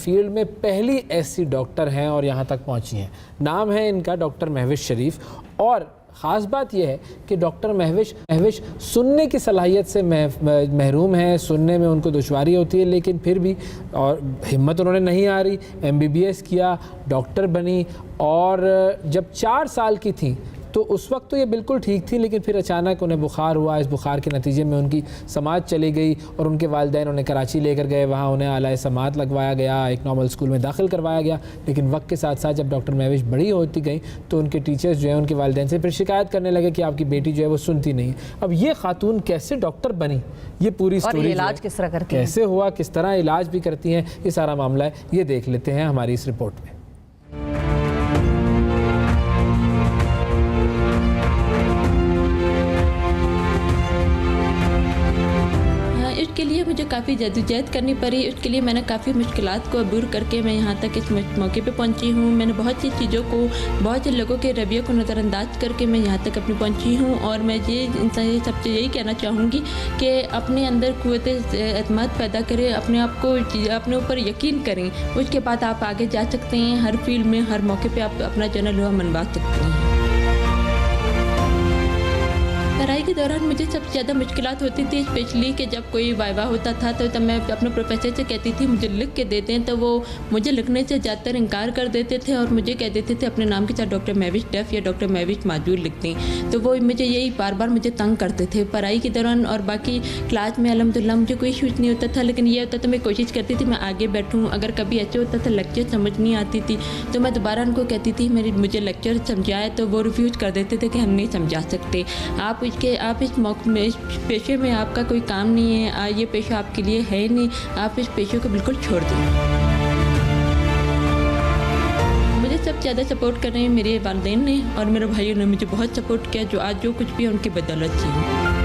Field में पहली ऐसी डॉक्टर हैं और यहाँ तक पहुँची हैं। नाम है इनका डॉक्टर महविश शरीफ। और ख़ास बात यह है कि डॉक्टर महविश सुनने की सलाहियत से महरूम है, सुनने में उनको दुश्वारी होती है, लेकिन फिर भी और हिम्मत उन्होंने नहीं हारी, MBBS किया, डॉक्टर बनी। और जब 4 साल की थी तो उस वक्त तो ये बिल्कुल ठीक थी, लेकिन फिर अचानक उन्हें बुखार हुआ। इस बुखार के नतीजे में उनकी समात चली गई और उनके वालिदैन उन्हें कराची लेकर गए। वहाँ उन्हें आला समात लगवाया गया, एक नॉर्मल स्कूल में दाखिल करवाया गया। लेकिन वक्त के साथ साथ जब डॉक्टर महविश बड़ी होती गई तो उनके टीचर्स जो हैं उनके वालिदैन से फिर शिकायत करने लगे कि आपकी बेटी जो है वो सुनती नहीं है। अब ये खातून कैसे डॉक्टर बनी, ये पूरी स्टोरी इलाज किस तरह करती कैसे हुआ, किस तरह इलाज भी करती हैं, ये सारा मामला है, ये देख लेते हैं हमारी इस रिपोर्ट में। इसके लिए मुझे काफ़ी जद्दोजहद करनी पड़ी। उसके लिए मैंने काफ़ी मुश्किलात को अबूर करके मैं यहाँ तक इस मौके पे पहुँची हूँ। मैंने बहुत सी चीज़ों को, बहुत से लोगों के रवैये को नज़रअंदाज करके मैं यहाँ तक अपनी पहुँची हूँ। और मैं ये सबसे यही कहना चाहूँगी कि अपने अंदर क़ुव्वत एतमाद पैदा करें, अपने आप को, अपने ऊपर यकीन करें, उसके बाद आप आगे जा सकते हैं। हर फील्ड में, हर मौके पर आप अपना जो है मनवा सकते हैं। पढ़ाई के दौरान मुझे सबसे ज़्यादा मुश्किलात होती थी, स्पेशली कि जब कोई वाइवा होता था तो तब मैं अपने प्रोफेसर से कहती थी मुझे लिख के देते हैं, तो वो मुझे लिखने से ज़्यादातर इनकार कर देते थे और मुझे कह देते थे अपने नाम के साथ डॉक्टर महविश डफ या डॉक्टर महविश माजूर लिख दें। तो वो मुझे यही बार बार मुझे तंग करते थे पढ़ाई के दौरान। और बाकी क्लास में अल्हम्दुलिल्लाह मुझे कोई इशूज़ नहीं होता था, लेकिन ये होता था मैं कोशिश करती थी मैं आगे बैठूँ। अगर कभी ऐसे होता था लेक्चर समझ नहीं आती थी तो मैं दोबारा उनको कहती थी मुझे लेक्चर समझाए, तो वो रिफ्यूज़ कर देते थे कि हम नहीं समझा सकते। आप इस में, इस पेशे में आपका कोई काम नहीं है, ये पेशा आपके लिए है नहीं, आप इस पेशे को बिल्कुल छोड़ दें। मुझे सबसे ज़्यादा सपोर्ट कर रहे हैं मेरे वालिदैन ने और मेरे भाइयों ने मुझे बहुत सपोर्ट किया, जो आज जो कुछ भी है उनकी बदौलत से।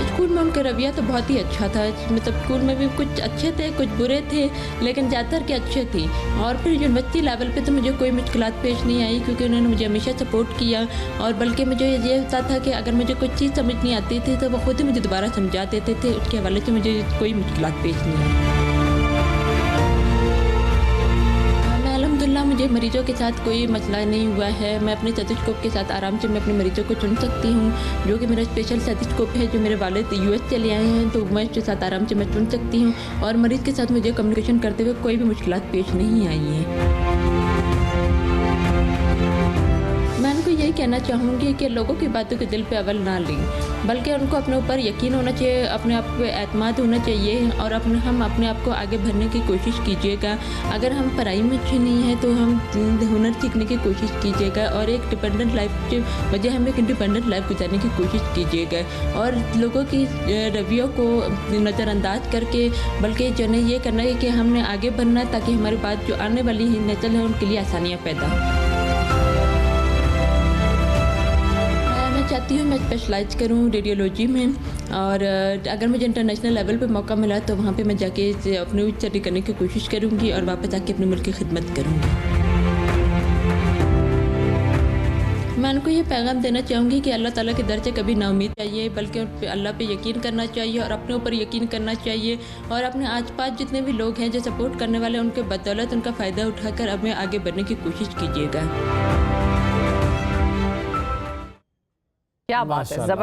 स्कूल में उनका रवैया तो बहुत ही अच्छा था, मतलब स्कूल में भी कुछ अच्छे थे कुछ बुरे थे, लेकिन ज़्यादातर के अच्छे थे। और फिर यूनिवर्सिटी लेवल पे तो मुझे कोई मुश्किलात पेश नहीं आई, क्योंकि उन्होंने मुझे हमेशा सपोर्ट किया। और बल्कि मुझे ये होता था कि अगर मुझे कुछ चीज़ समझ नहीं आती थी तो वो खुद ही मुझे दोबारा समझा देते थे। उसके हवाले से मुझे कोई मुश्किलात पेश नहीं आई। अल्हम्दुलिल्लाह मुझे मरीजों के साथ कोई मसला नहीं हुआ है। मैं अपने स्टेथोस्कोप के साथ आराम से मैं अपने मरीजों को चुन सकती हूँ, जो कि मेरा स्पेशल स्टेथोस्कोप है, जो मेरे वालिद US चले आए हैं, तो मैं उसके साथ आराम से मैं चुन सकती हूँ। और मरीज़ के साथ मुझे कम्युनिकेशन करते हुए कोई भी मुश्किलात पेश नहीं आई है। मैं उनको यही कहना चाहूँगी कि लोगों की बातों के दिल पे अवल ना लें, बल्कि उनको अपने ऊपर यकीन होना चाहिए, अपने आप पे एतमाद होना चाहिए और हम अपने आप को आगे बढ़ने की कोशिश कीजिएगा। अगर हम पढ़ाई में अच्छे नहीं हैं तो हम हुनर सीखने की कोशिश कीजिएगा और एक डिपेंडेंट लाइफ के वजह हम एक इंडिपेंडेंट लाइफ गुजारने की कोशिश कीजिएगा। और लोगों की रवैयों को नज़रअंदाज करके बल्कि जो है ये करना है कि हमने आगे बढ़ना है, ताकि हमारे बाद जो आने वाली नस्ल है उनके लिए आसानियाँ पैदा हों। चाहती हूँ मैं स्पेशलाइज करूँ रेडियोलॉजी में, और अगर मुझे इंटरनेशनल लेवल पे मौका मिला तो वहाँ पे मैं जाके अपनी उच्च स्टडी करने की कोशिश करूँगी और वापस आके अपने मुल्क की खिदमत करूँगी। मैं उनको ये पैगाम देना चाहूँगी कि अल्लाह ताला के दर से कभी नाउमीद चाहिए, बल्कि अल्लाह पे यकीन करना चाहिए और अपने ऊपर यकीन करना चाहिए। और अपने आसपास जितने भी लोग हैं जो सपोर्ट करने वाले, उनके बदौलत उनका फ़ायदा उठाकर अब में आगे बढ़ने की कोशिश कीजिएगा। क्या बात है।